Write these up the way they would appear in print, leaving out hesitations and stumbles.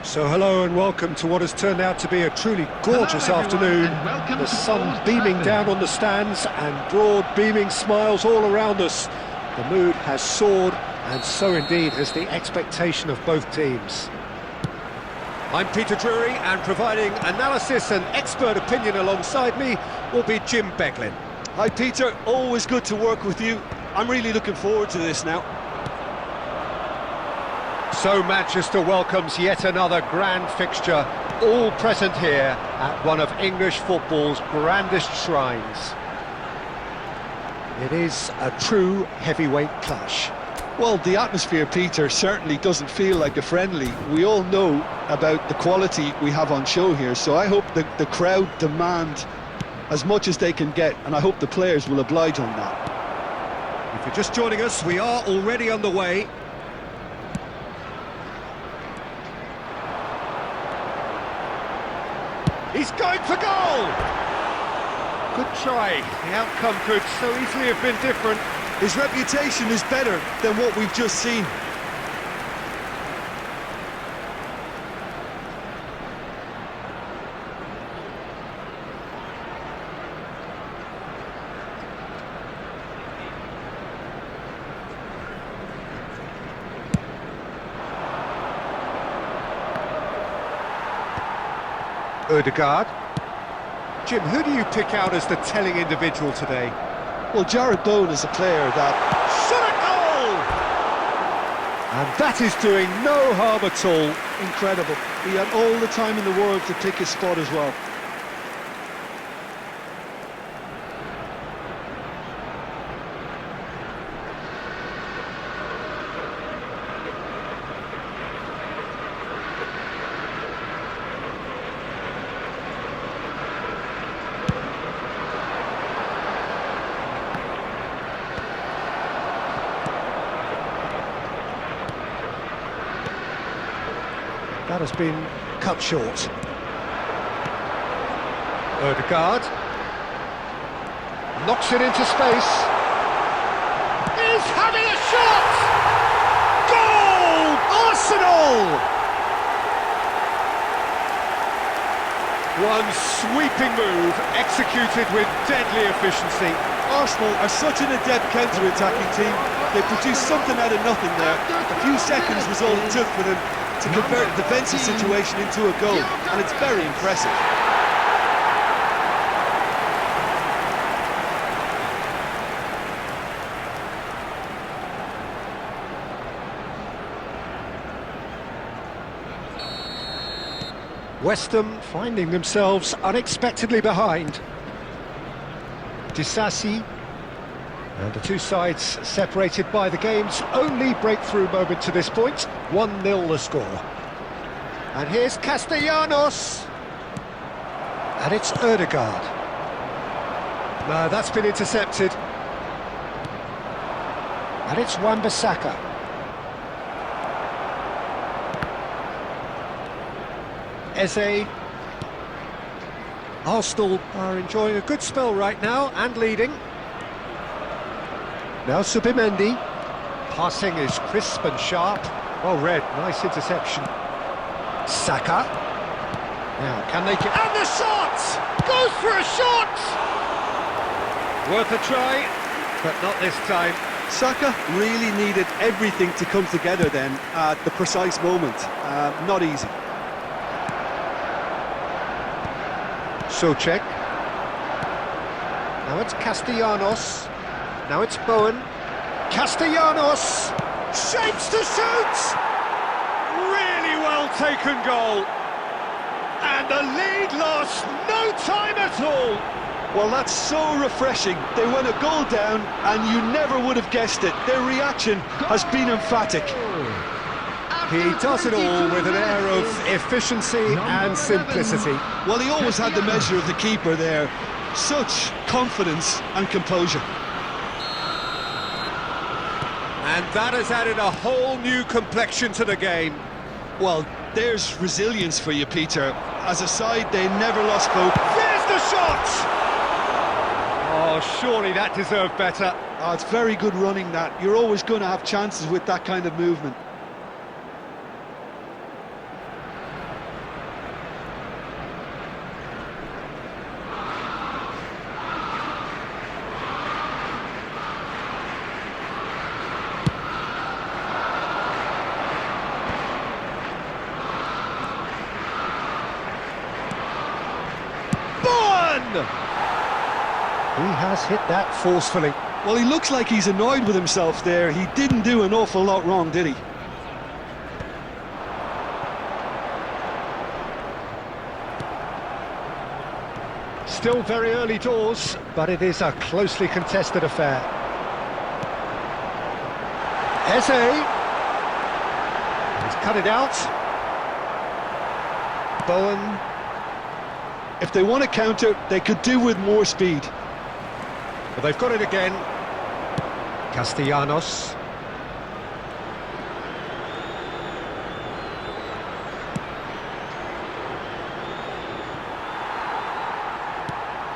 So hello and welcome to what has turned out to be a truly gorgeous afternoon. The sun beaming down on the stands and broad beaming smiles all around us. The mood has soared, and so indeed has the expectation of both teams. I'm Peter Drury, and providing analysis and expert opinion alongside me will be Jim Beglin. Hi Peter, always good to work with you. I'm really looking forward to this now. So Manchester welcomes yet another grand fixture, all present here at one of English football's grandest shrines. It is a true heavyweight clash. Well, the atmosphere, Peter, certainly doesn't feel like a friendly. We all know about the quality we have on show here, so I hope the crowd demand as much as they can get, and I hope the players will oblige on that. If you're just joining us, we are already underway. He's going for goal! Good try. The outcome could so easily have been different. His reputation is better than what we've just seen. Odegaard. Jim, who do you pick out as the telling individual today? Well, Jarrod Bowen is a player that... Shot at goal! And that is doing no harm at all. Incredible. He had all the time in the world to pick his spot as well. That has been cut short. Odegaard knocks it into space. He's having a shot! Goal! Arsenal! One sweeping move, executed with deadly efficiency. Arsenal are such an adept counter-attacking team. They produced something out of nothing there. A few seconds was all it took for them to convert a defensive situation into a goal, and it's very impressive. West Ham finding themselves unexpectedly behind. Disasi, and the two sides separated by the game's only breakthrough moment to this point. 1-0 the score. And here's Castellanos. And it's Odegaard. No, that's been intercepted. And it's Wan-Bissaka. Eze. Arsenal are enjoying a good spell right now and leading. Now Subimendi. Passing is crisp and sharp. Well read, nice interception. Saka. Now, can they get... And the shot! Goes for a shot! Worth a try, but not this time. Saka really needed everything to come together then at the precise moment. Not easy. Souček. Now it's Castellanos. Now it's Bowen. Castellanos! Shapes to shoot! Really well taken goal. And the lead lost no time at all. Well, that's so refreshing. They went a goal down and you never would have guessed it. Their reaction has been emphatic. He does it all with an air of efficiency and simplicity. Well, he always had the measure of the keeper there. Such confidence and composure. And that has added a whole new complexion to the game. Well, there's resilience for you, Peter. As a side, they never lost hope. There's the shot! Oh, surely that deserved better. Oh, it's very good running, that. You're always going to have chances with that kind of movement. them. He has hit that forcefully. Well, he looks like he's annoyed with himself there. He didn't do an awful lot wrong, did he? Still very early doors, but it is a closely contested affair. Eze. He's cut it out. Bowen. If they want to counter, they could do with more speed. Well, they've got it again. Castellanos.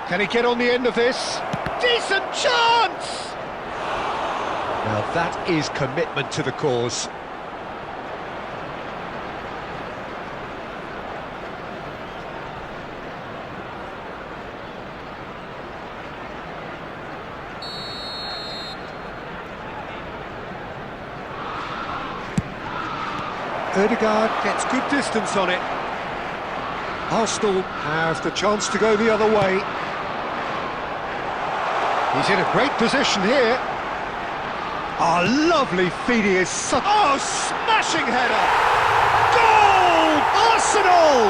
Can he get on the end of this? Decent chance! Now that is commitment to the cause. Ødegaard gets good distance on it. Arsenal have the chance to go the other way. He's in a great position here. Oh, lovely feed, he is such... Oh, smashing header! Goal! Arsenal!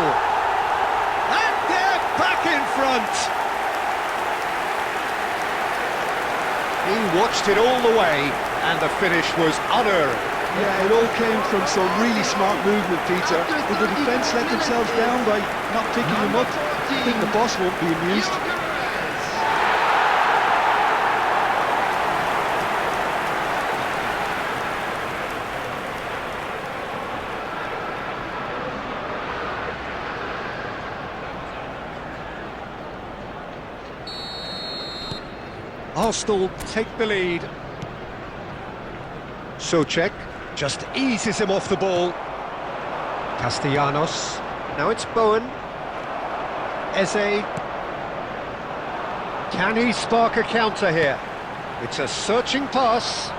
And they're back in front. He watched it all the way, and the finish was unearned. Yeah, it all came from some really smart movement, Peter. If the defence let themselves down by not picking him up, I think the boss won't be amused. Arsenal take the lead. Souček just eases him off the ball. Castellanos. Now it's Bowen. Eze. Can he spark a counter here? It's a searching pass.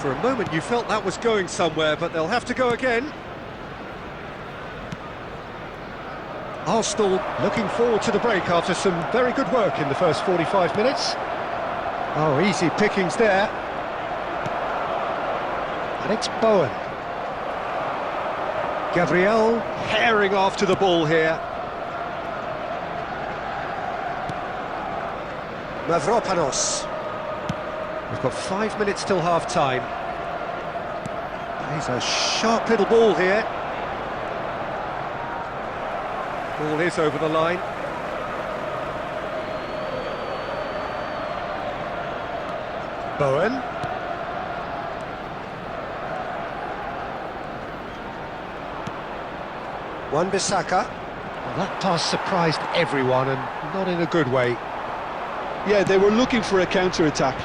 For a moment you felt that was going somewhere, but they'll have to go again. Arsenal looking forward to the break after some very good work in the first 45 minutes. Oh, easy pickings there. And it's Bowen. Gabriel herring after the ball here. Mavropanos. We've got 5 minutes till half-time. He's a sharp little ball here. Ball is over the line. Bowen. Wan-Bissaka. Well, that pass surprised everyone, and not in a good way. Yeah, they were looking for a counter-attack.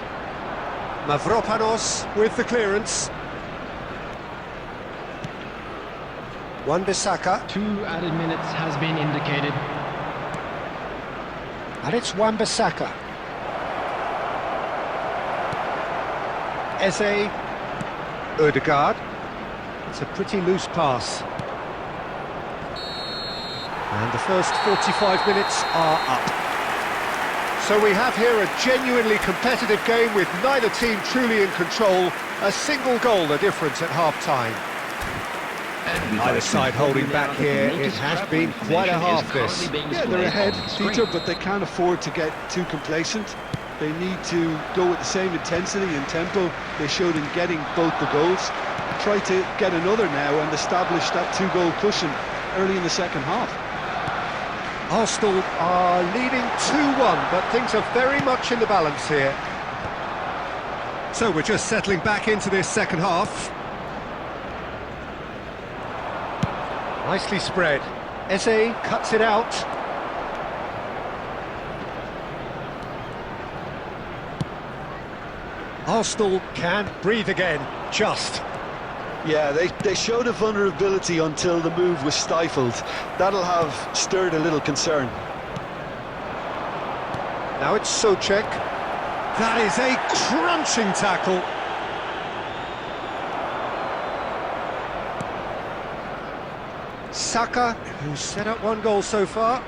Mavropanos with the clearance. Wan-Bissaka. 2 added minutes has been indicated. And it's Wan-Bissaka. Eze. Ødegaard. It's a pretty loose pass. And the first 45 minutes are up. So we have here a genuinely competitive game with neither team truly in control. A single goal the difference at half-time. Either side holding back here. It has been quite a half, this. Yeah, they're ahead, Peter, but they can't afford to get too complacent. They need to go with the same intensity and tempo they showed in getting both the goals. Try to get another now and establish that 2-goal cushion early in the second half. Arsenal are leading 2-1, but things are very much in the balance here. So we're just settling back into this second half. Nicely spread. Eze cuts it out. Arsenal can breathe again, just. Yeah, they showed a vulnerability until the move was stifled. That'll have stirred a little concern. Now it's Souček. That is a crunching tackle. Saka, who's set up 1 goal so far.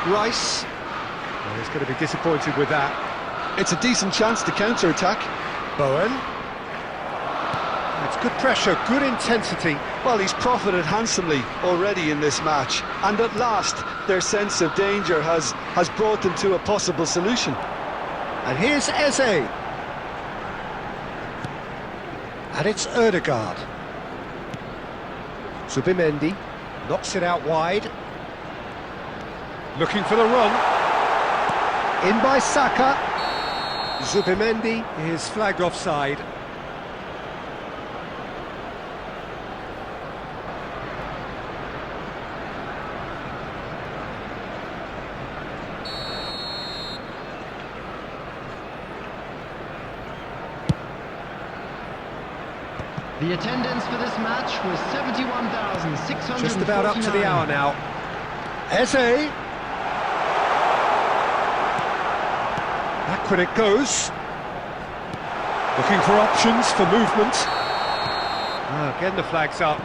Rice. Well, he's going to be disappointed with that. It's a decent chance to counter-attack. Bowen. It's good pressure, good intensity. Well, he's profited handsomely already in this match, and at last their sense of danger has brought them to a possible solution. And here's Eze. And it's Ødegaard. Zubimendi knocks it out wide. Looking for the run. In by Saka. Zubimendi is flagged offside. The attendance for this match was 71,600. Just about up to the hour now. Eze. Backward it goes. Looking for options for movement. Again the flag's up.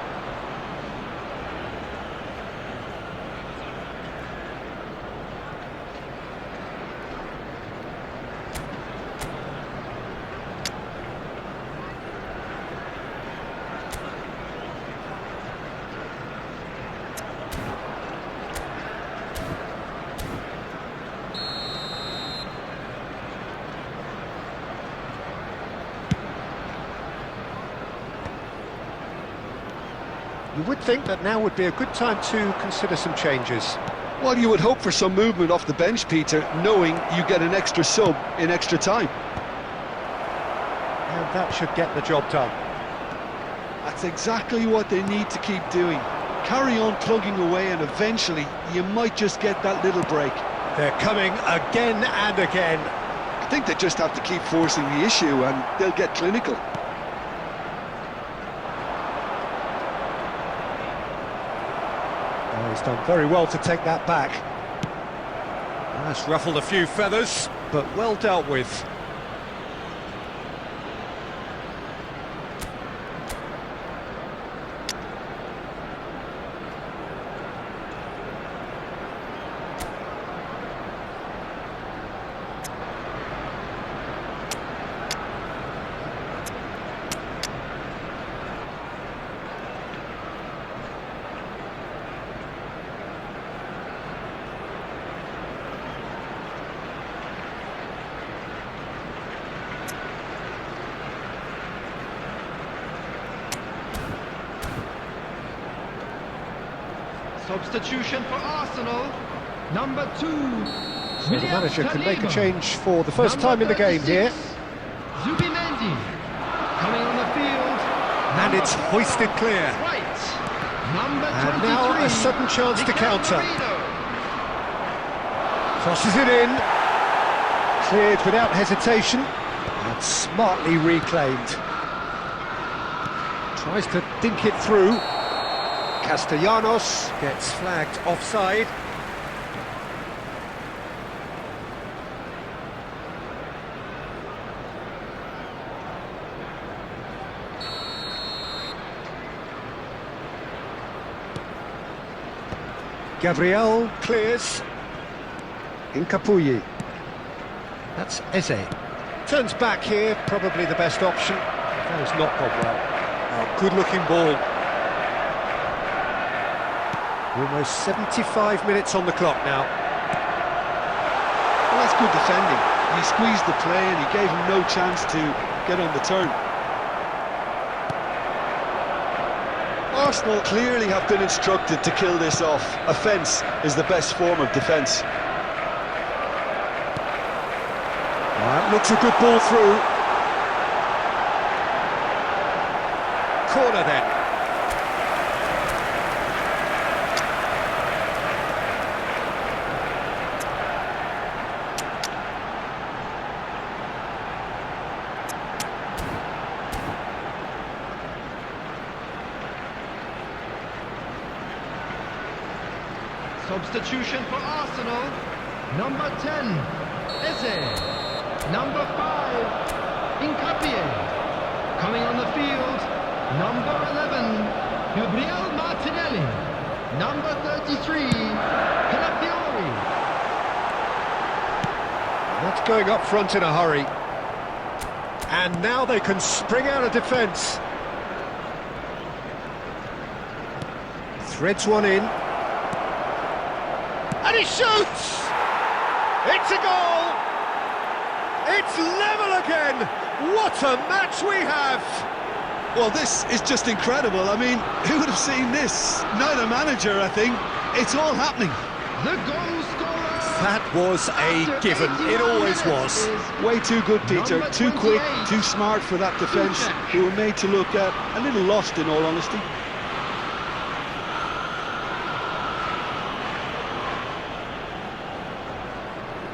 You would think that now would be a good time to consider some changes. Well, you would hope for some movement off the bench, Peter, knowing you get an extra sub in extra time. And that should get the job done. That's exactly what they need to keep doing. Carry on plugging away, and eventually you might just get that little break. They're coming again and again. I think they just have to keep forcing the issue and they'll get clinical. Oh, he's done very well to take that back. That's ruffled a few feathers, but well dealt with. Substitution for Arsenal, number 2. So the manager can make a change for the first time in the game here. Zubimendi coming on the field. And it's hoisted clear. Right. Number 23. And now a sudden chance to counter. Crosses it in. Cleared without hesitation. And smartly reclaimed. Tries to dink it through. Castellanos gets flagged offside. Gabriel clears. Incapuyi. That's Eze. Turns back here, probably the best option. That has not gone well. Oh, good-looking ball. Almost 75 minutes on the clock now. Well, that's good defending. He squeezed the play and he gave him no chance to get on the turn. Arsenal clearly have been instructed to kill this off. Offence is the best form of defence. That looks a good ball through. Corner then. Substitution for Arsenal, number 10, Eze. Number 5, Incapié. Coming on the field, number 11, Gabriel Martinelli. Number 33, Calafiori. Not going up front in a hurry. And now they can spring out of defence. Threads one in. And he shoots! It's a goal! It's level again! What a match we have! Well, this is just incredible. I mean, who would have seen this? Neither manager, I think. It's all happening. The goal scorer! That was a given. It always was. Way too good, Peter. Number Too quick, 28. too smart for that defence. Who were made to look a little lost, in all honesty.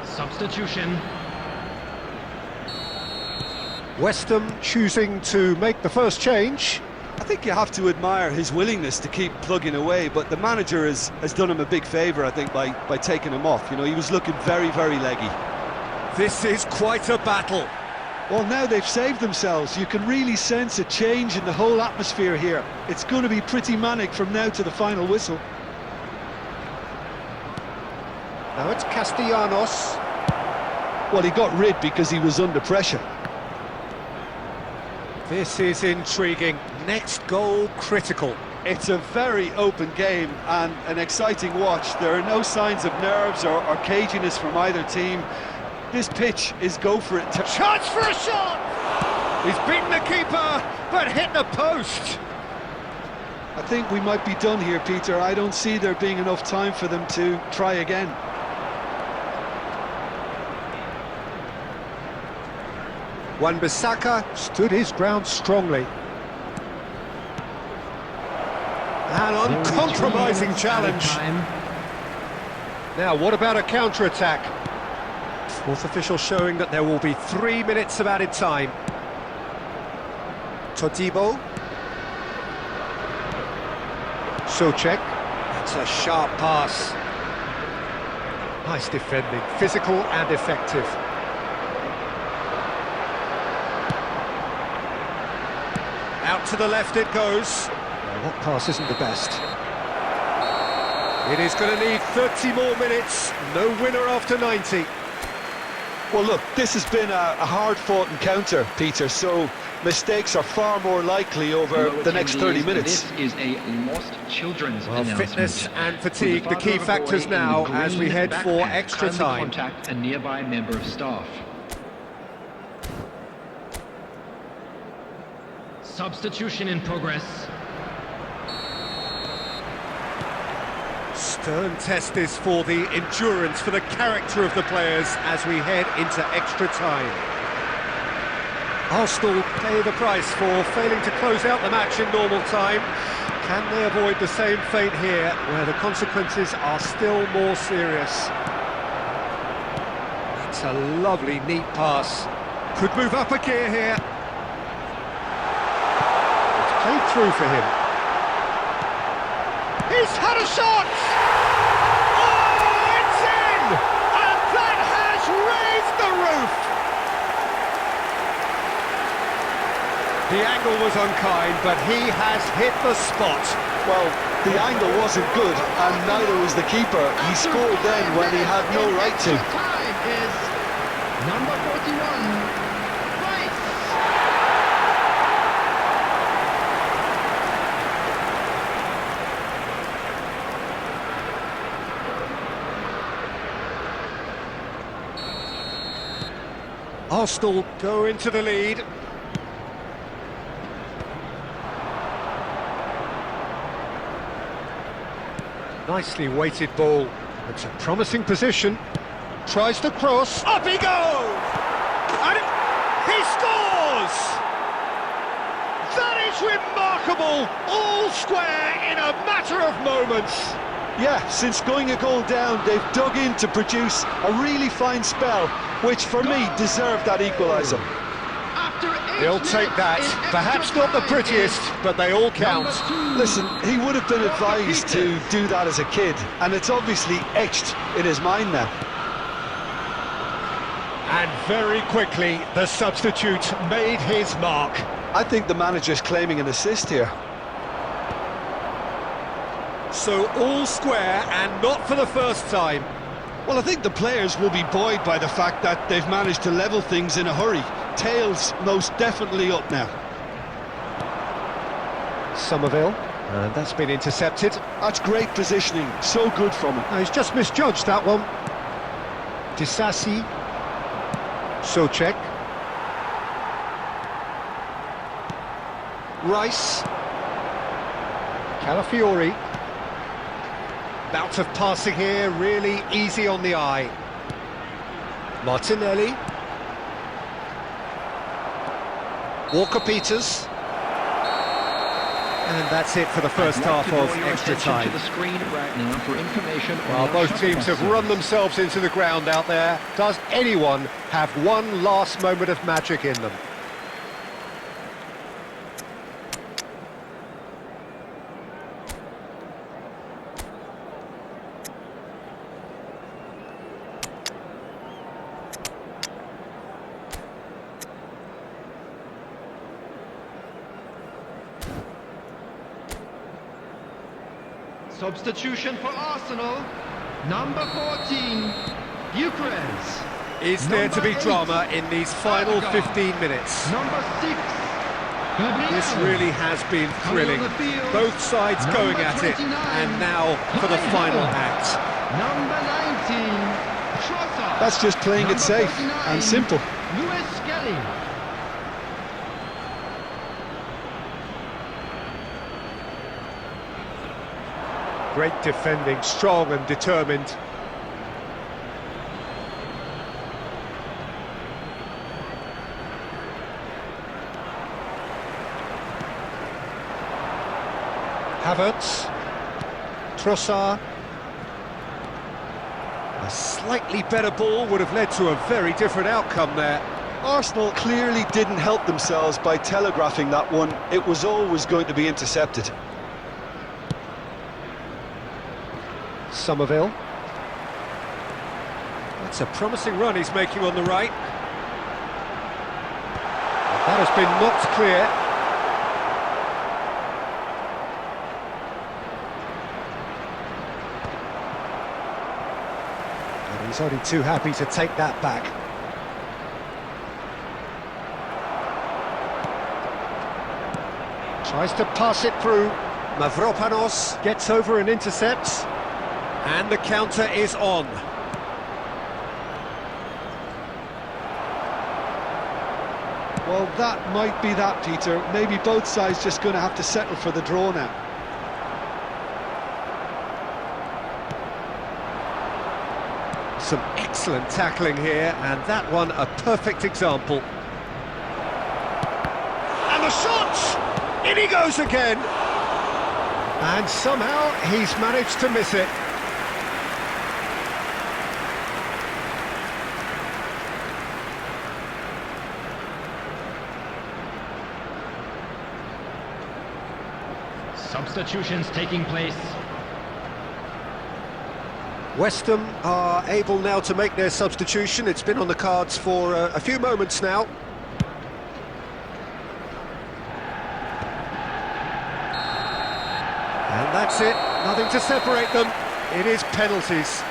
Substitution. West Ham choosing to make the first change. I think you have to admire his willingness to keep plugging away, but the manager has done him a big favour, I think, by taking him off. You know, he was looking very, very leggy. This is quite a battle. Well, now they've saved themselves. You can really sense a change in the whole atmosphere here. It's going to be pretty manic from now to the final whistle. Now it's Castellanos. Well, he got rid because he was under pressure. This is intriguing. Next goal critical. It's a very open game and an exciting watch. There are no signs of nerves or caginess from either team. This pitch is go for it. Chance for a shot! He's beaten the keeper, but hit the post. I think we might be done here, Peter. I don't see there being enough time for them to try again. Wan-Bissaka stood his ground strongly. An uncompromising challenge. Now, what about a counter-attack? Fourth official showing that there will be 3 minutes of added time. Todibo. Souček. That's a sharp pass. Nice defending, physical and effective. Out to the left it goes. Well, that pass isn't the best. It is going to need 30 more minutes. No winner after 90. Well, look, this has been a hard-fought encounter, Peter, so mistakes are far more likely over the next 30 minutes. This is a lost children's announcement. Fitness and fatigue, the key factors now as we head for extra time. Contact a nearby member of staff. Substitution in progress. Stern test is for the endurance, for the character of the players as we head into extra time. Arsenal pay the price for failing to close out the match in normal time. Can they avoid the same fate here, where the consequences are still more serious? It's a lovely, neat pass. Could move up a gear here. It's played through for him. He's had a shot! Oh, it's in! And that has raised the roof! The angle was unkind, but he has hit the spot. Well, the angle wasn't good, and neither was the keeper. He scored then when he had no right to. Time is number 41. Rice. Arsenal go into the lead. Nicely weighted ball. It's a promising position. Tries to cross. Up he goes! And he scores! That is remarkable! All square in a matter of moments. Yeah, since going a goal down, they've dug in to produce a really fine spell, which for me deserved that equaliser. He'll take that. Perhaps not the prettiest, but they all count. Listen, he would have been advised to do that as a kid, and it's obviously etched in his mind now. And very quickly, the substitute made his mark. I think the manager's claiming an assist here. So all square, and not for the first time. Well, I think the players will be buoyed by the fact that they've managed to level things in a hurry. Tails most definitely up now. Somerville, and that's been intercepted. That's great positioning, so good from him. He's just misjudged that one. Disasi, Socek, Rice, Calafiori. Bout of passing here, really easy on the eye. Martinelli. Walker-Peters. And that's it for the first half of extra time. To the screen right now for information. Well, both teams have run themselves into the ground out there. Does anyone have one last moment of magic in them? Substitution for Arsenal, number 14, Bucharest. Is there to be drama in these final 15 minutes? Number 6, This really has been thrilling. Both sides going at it, and now for the final act. Number 19, Trossard. That's just playing it safe and simple. Lewis Skelly. Great defending, strong and determined. Havertz, Trossard. A slightly better ball would have led to a very different outcome there. Arsenal clearly didn't help themselves by telegraphing that one. It was always going to be intercepted. Somerville. That's a promising run he's making on the right. That has been knocked clear. And he's only too happy to take that back. Tries to pass it through. Mavropanos gets over and intercepts. And the counter is on. Well, that might be that, Peter. Maybe both sides just going to have to settle for the draw now. Some excellent tackling here, and that one a perfect example. And the shot! In he goes again! And somehow he's managed to miss it. Substitutions taking place. West Ham are able now to make their substitution. It's been on the cards for a few moments now. And that's it, nothing to separate them. It is penalties.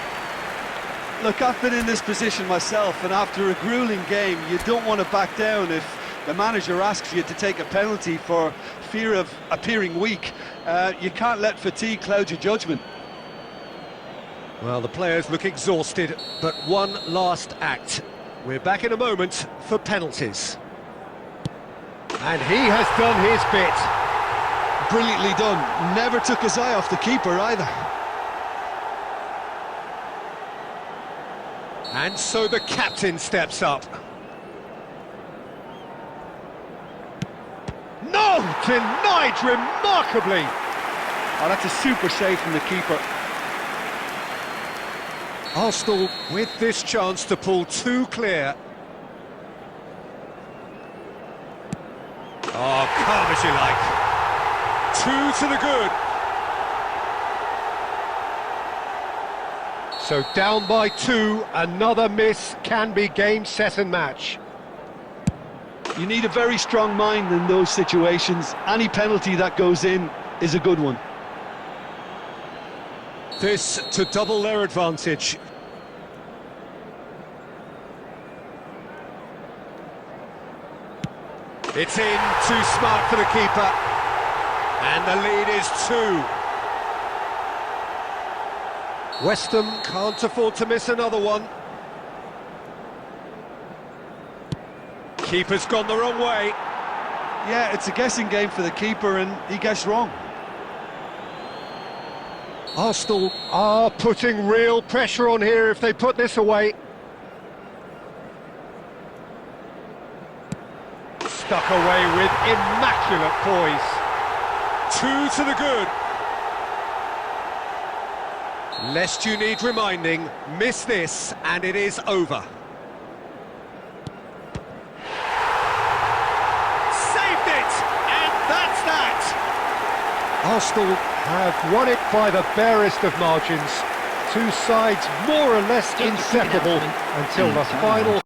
Look, I've been in this position myself, and after a gruelling game, you don't want to back down if the manager asks you to take a penalty for fear of appearing weak. You can't let fatigue cloud your judgment. Well, the players look exhausted, but one last act. We're back in a moment for penalties. And he has done his bit. Brilliantly done. Never took his eye off the keeper either. And so the captain steps up. No! Denied remarkably! Oh, that's a super save from the keeper. Arsenal with this chance to pull two clear. Oh, calm as you like. Two to the good. So down by two, another miss can be game, set and match. You need a very strong mind in those situations. Any penalty that goes in is a good one. This to double their advantage. It's in, too smart for the keeper. And the lead is 2. West Ham can't afford to miss another one. Keeper's gone the wrong way. Yeah, it's a guessing game for the keeper, and he guessed wrong. Arsenal are putting real pressure on here if they put this away. Stuck away with immaculate poise. 2 to the good. Lest you need reminding, miss this and it is over. Saved it! And that's that! Arsenal have won it by the barest of margins. Two sides more or less inseparable until the final